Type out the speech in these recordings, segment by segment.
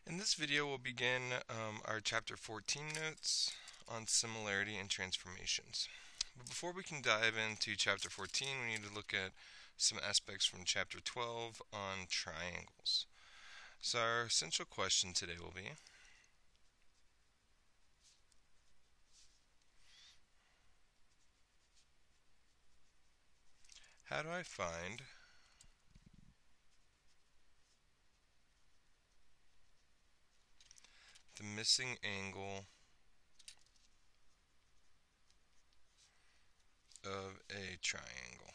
In this video, we'll begin our Chapter 14 notes on similarity and transformations. But before we can dive into Chapter 14, we need to look at some aspects from Chapter 12 on triangles. So our essential question today will be, how do I find the missing angle of a triangle?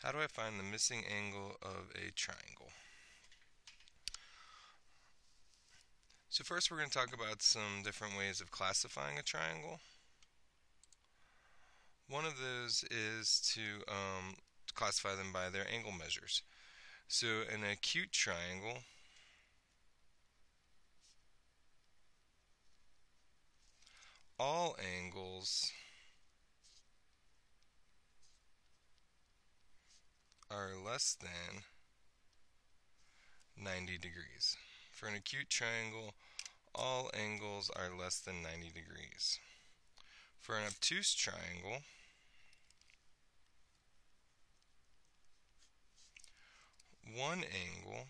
How do I find the missing angle of a triangle? So first we're going to talk about some different ways of classifying a triangle. One of those is to classify them by their angle measures. So an acute triangle all angles are less than 90 degrees. For an acute triangle, all angles are less than 90 degrees. For an obtuse triangle, one angle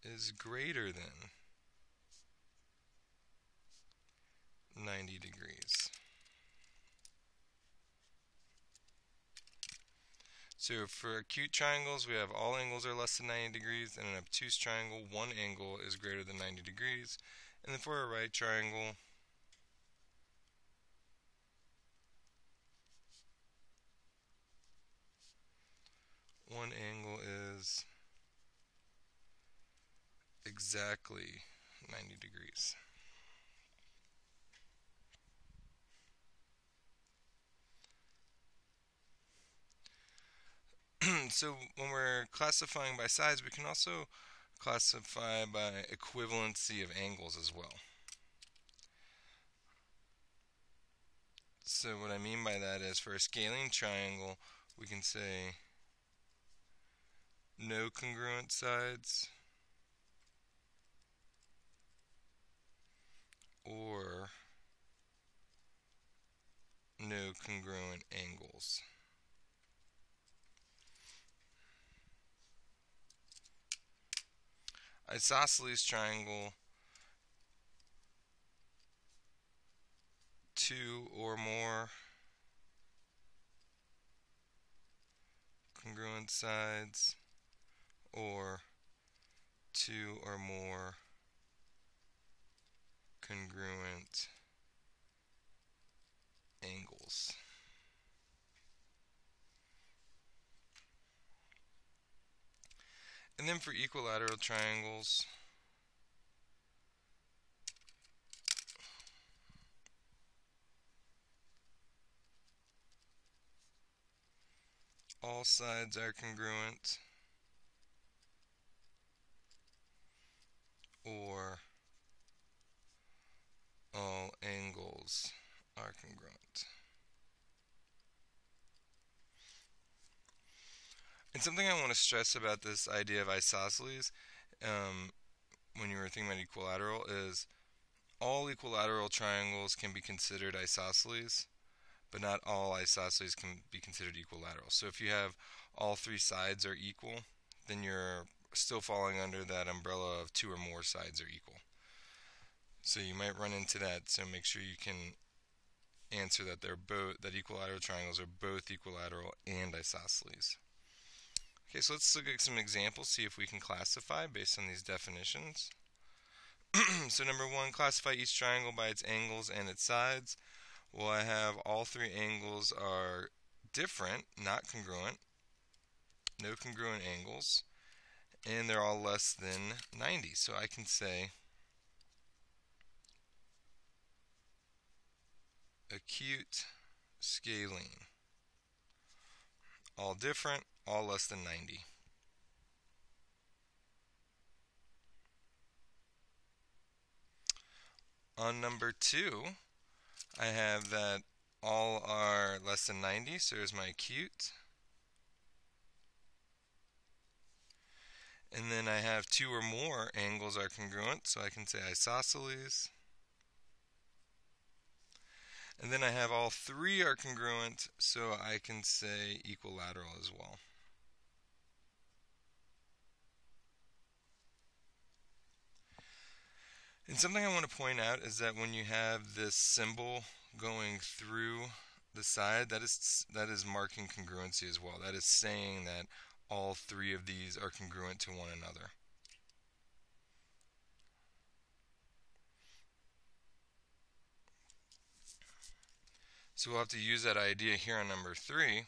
is greater than 90 degrees. So for acute triangles, we have all angles are less than 90 degrees, and an obtuse triangle, one angle is greater than 90 degrees. And then for a right triangle, one angle is exactly 90 degrees. So when we're classifying by sides, we can also classify by equivalency of angles as well. So what I mean by that is, for a scalene triangle, we can say no congruent sides or no congruent angles. Isosceles triangle, two or more congruent sides or two or more congruent angles. And then for equilateral triangles, all sides are congruent or all angles are congruent. And something I want to stress about this idea of isosceles, when you were thinking about equilateral, is all equilateral triangles can be considered isosceles, but not all isosceles can be considered equilateral. So if you have all three sides are equal, then you're still falling under that umbrella of two or more sides are equal. So you might run into that, so make sure you can answer that that equilateral triangles are both equilateral and isosceles. Okay, so let's look at some examples, see if we can classify based on these definitions. So number one, classify each triangle by its angles and its sides. Well, I have all three angles are different, not congruent, no congruent angles, and they're all less than 90. So I can say acute scalene. All different, all less than 90. On number 2, I have that all are less than 90, so there's my acute. And then I have 2 or more angles are congruent, so I can say isosceles. And then I have all 3 are congruent, so I can say equilateral as well. And something I want to point out is that when you have this symbol going through the side, that is marking congruency as well. That is saying that all 3 of these are congruent to one another. So we'll have to use that idea here on number 3.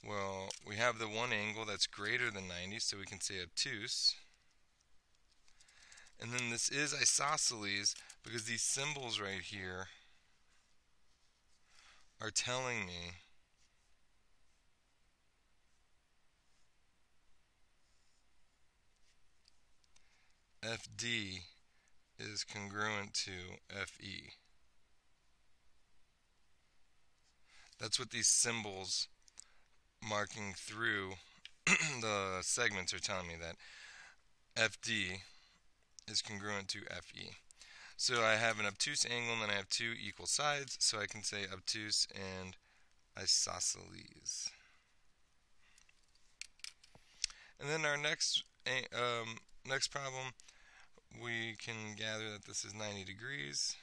Well, we have the one angle that's greater than 90, so we can say obtuse. And then this is isosceles because these symbols right here are telling me FD is congruent to FE. That's what these symbols marking through the segments are telling me, that FD is congruent to FE. So I have an obtuse angle and then I have 2 equal sides, so I can say obtuse and isosceles. And then our next problem, we can gather that this is 90 degrees.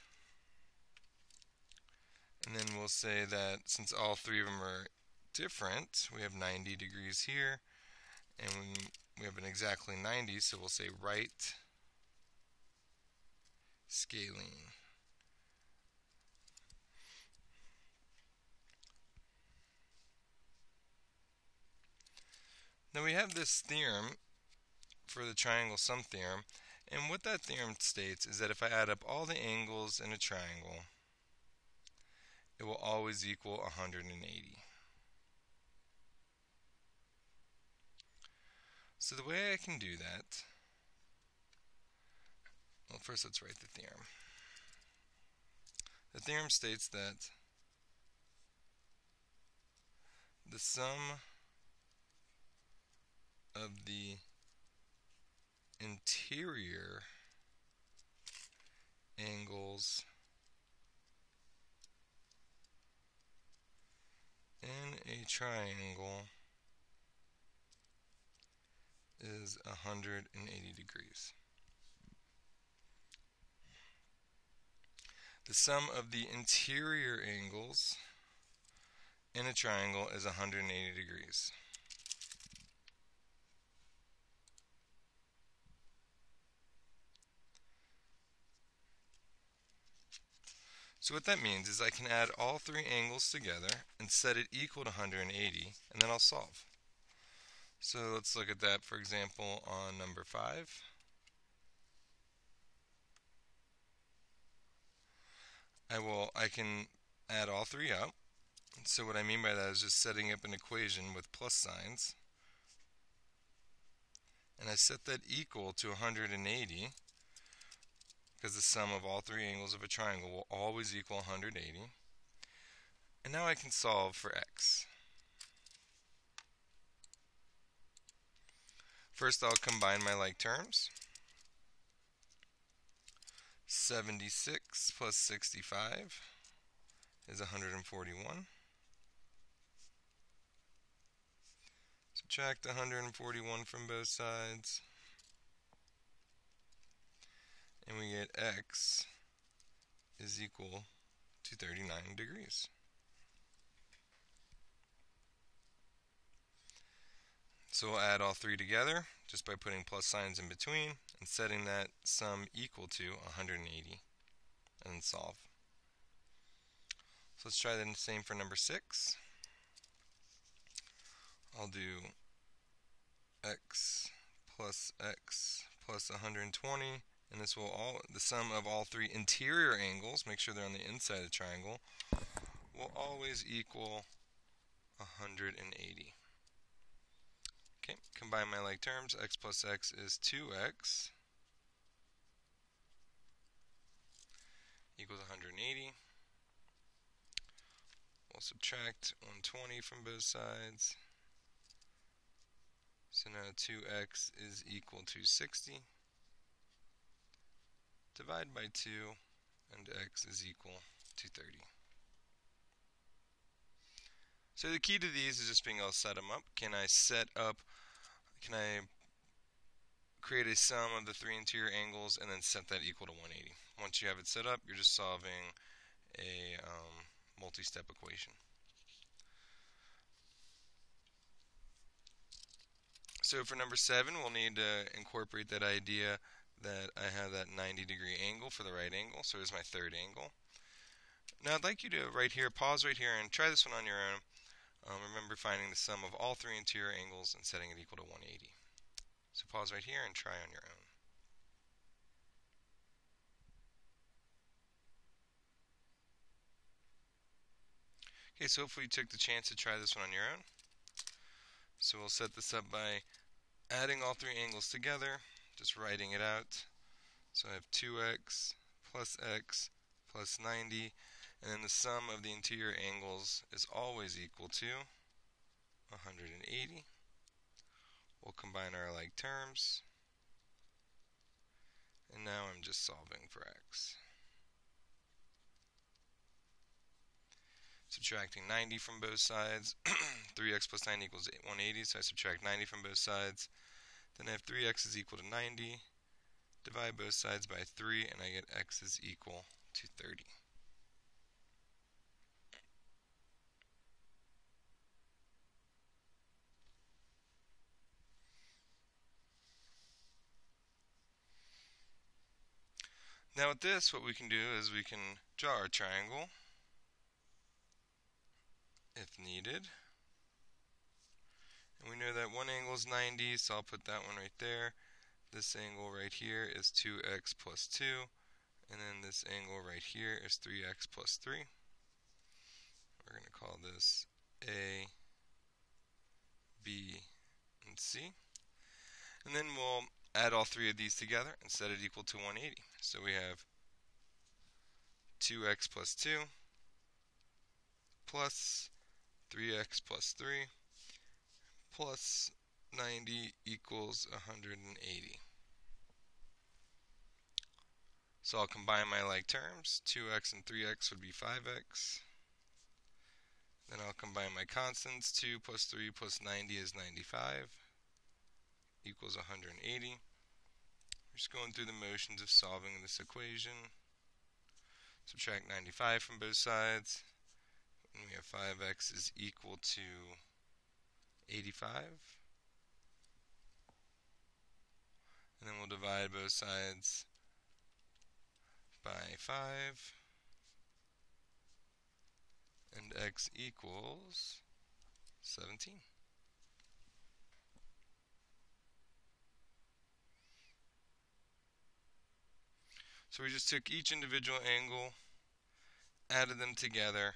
And then we'll say that since all 3 of them are different, we have 90 degrees here, and we have an exactly 90, so we'll say right scalene. Now we have this theorem for the triangle sum theorem, and what that theorem states is that if I add up all the angles in a triangle, it will always equal 180. So the way I can do that, well, first let's write the theorem. The theorem states that the sum of the interior angles in a triangle is 180 degrees. The sum of the interior angles in a triangle is 180 degrees. So what that means is I can add all 3 angles together and set it equal to 180, and then I'll solve. So let's look at that, for example, on number 5. I can add all 3 up. So what I mean by that is just setting up an equation with plus signs. And I set that equal to 180 because the sum of all 3 angles of a triangle will always equal 180. And now I can solve for x. First I'll combine my like terms. 76 plus 65 is 141. Subtract 141 from both sides, and we get x is equal to 39 degrees. So we'll add all 3 together just by putting plus signs in between and setting that sum equal to 180, and then solve. So let's try the same for number 6. I'll do x plus 120, and this will the sum of all 3 interior angles, make sure they're on the inside of the triangle, will always equal 180. Okay, combine my like terms. X plus x is 2x. equals 180. We'll subtract 120 from both sides. So now 2x is equal to 60. Divide by 2, and x is equal to 30. So the key to these is just being able to set them up. Can I create a sum of the three interior angles and then set that equal to 180? Once you have it set up, you're just solving a multi-step equation. So for number 7, we'll need to incorporate that idea that I have that 90-degree angle for the right angle. So here's my third angle. Now I'd like you to pause right here and try this one on your own. Remember finding the sum of all three interior angles and setting it equal to 180. So pause right here and try on your own. Okay, so hopefully you took the chance to try this one on your own. So we'll set this up by adding all three angles together, just writing it out. So I have 2x plus x plus 90, and then the sum of the interior angles is always equal to 180. We'll combine our like terms, and now I'm just solving for x. Subtracting 90 from both sides, 3x plus 9 equals 180, so I subtract 90 from both sides. Then I have 3x is equal to 90, divide both sides by 3, and I get x is equal to 30. Now with this, what we can do is we can draw our triangle if needed. And we know that one angle is 90, so I'll put that one right there. This angle right here is 2x plus 2, and then this angle right here is 3x plus 3. We're going to call this A, B, and C. And then we'll add all three of these together and set it equal to 180. So we have 2x plus 2 plus 3x plus 3 plus 90 equals 180. So I'll combine my like terms. 2x and 3x would be 5x. Then I'll combine my constants. 2 plus 3 plus 90 is 95 equals 180. We're just going through the motions of solving this equation. Subtract 95 from both sides, and we have 5x is equal to 85. And then we'll divide both sides by 5, and x equals 17. So we just took each individual angle, added them together,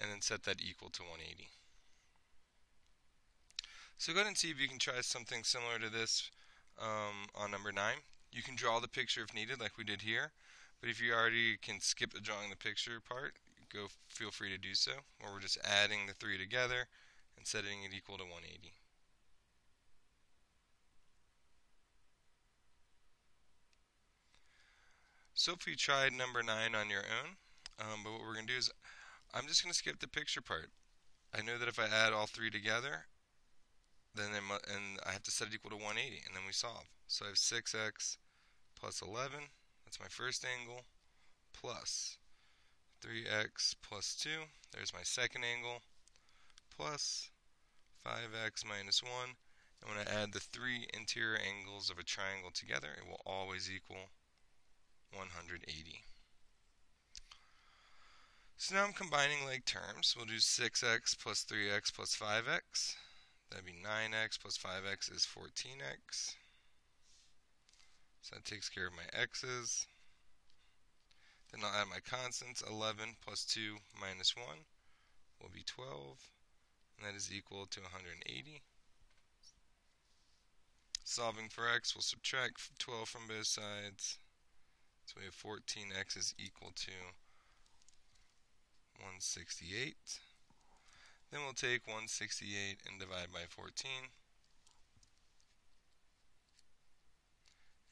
and then set that equal to 180. So go ahead and see if you can try something similar to this on number 9. You can draw the picture if needed, like we did here, but if you already can skip the drawing the picture part, feel free to do so, where we're just adding the three together and setting it equal to 180. So if you tried number 9 on your own, but what we're going to do is I'm just going to skip the picture part. I know that if I add all three together, then I have to set it equal to 180, and then we solve. So I have 6x plus 11, that's my first angle, plus 3x plus 2, there's my second angle, plus 5x minus 1, and when I add the three interior angles of a triangle together, it will always equal 180. So now I'm combining like terms. We'll do 6x plus 3x plus 5x. That'd be 9x plus 5x is 14x. So that takes care of my x's. Then I'll add my constants. 11 plus 2 minus 1 will be 12. And that is equal to 180. Solving for x, we'll subtract 12 from both sides. So we have 14x is equal to 168. Then we'll take 168 and divide by 14.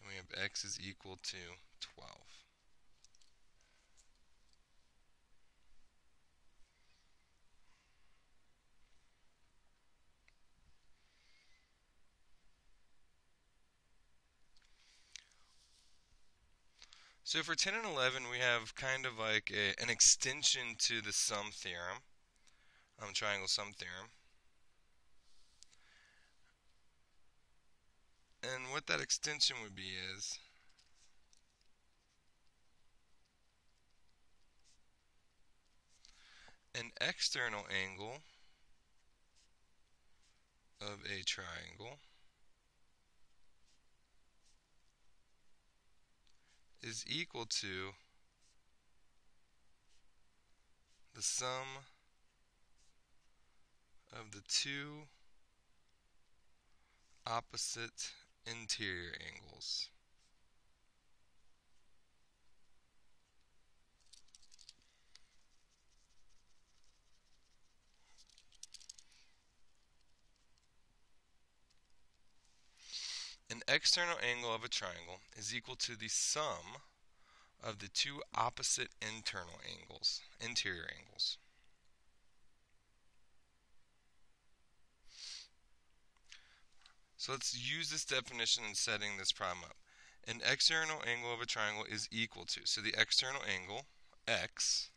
And we have x is equal to 12. So for 10 and 11, we have kind of like an extension to the sum theorem, triangle sum theorem. And what that extension would be is an external angle of a triangle is equal to the sum of the two opposite interior angles. An external angle of a triangle is equal to the sum of the two opposite interior angles. So let's use this definition in setting this problem up. An external angle of a triangle is equal to, so the external angle, x,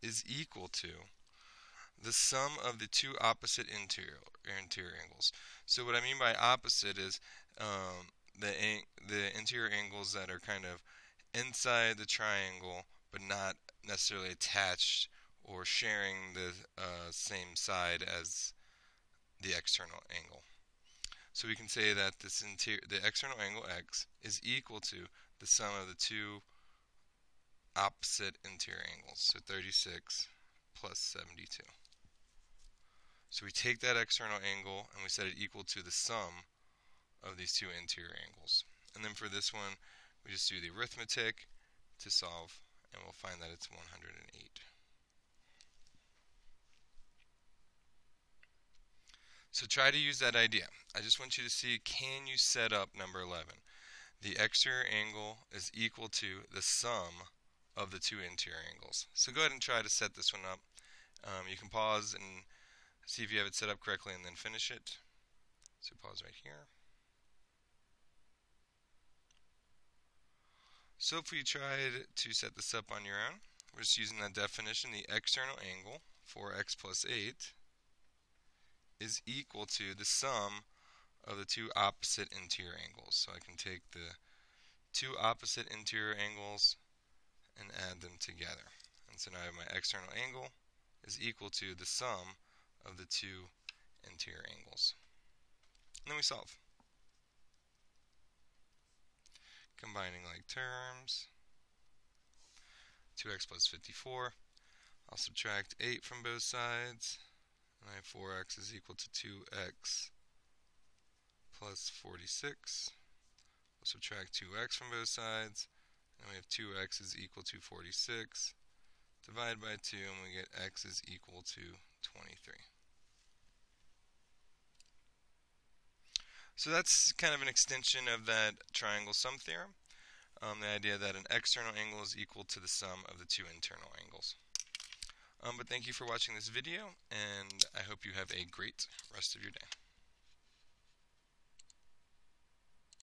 is equal to the sum of the two opposite interior angles. So what I mean by opposite is the interior angles that are kind of inside the triangle but not necessarily attached or sharing the same side as the external angle. So we can say that the external angle x is equal to the sum of the two opposite interior angles, so 36 plus 72. So we take that external angle and we set it equal to the sum of these two interior angles. And then for this one, we just do the arithmetic to solve, and we'll find that it's 108. So try to use that idea. I just want you to see, can you set up number 11? The exterior angle is equal to the sum of the two interior angles. So go ahead and try to set this one up. You can pause and see if you have it set up correctly and then finish it. So pause right here. So if we tried to set this up on your own, we're just using that definition. The external angle, 4x plus 8, is equal to the sum of the two opposite interior angles. So I can take the two opposite interior angles and add them together. And so now I have my external angle is equal to the sum of the two interior angles. And then we solve. Combining like terms, 2x plus 54. I'll subtract 8 from both sides, and I have 4x is equal to 2x plus 46. We'll subtract 2x from both sides, and we have 2x is equal to 46. Divide by 2, and we get x is equal to 23. So that's kind of an extension of that triangle sum theorem. The idea that an external angle is equal to the sum of the two internal angles. But thank you for watching this video, and I hope you have a great rest of your day.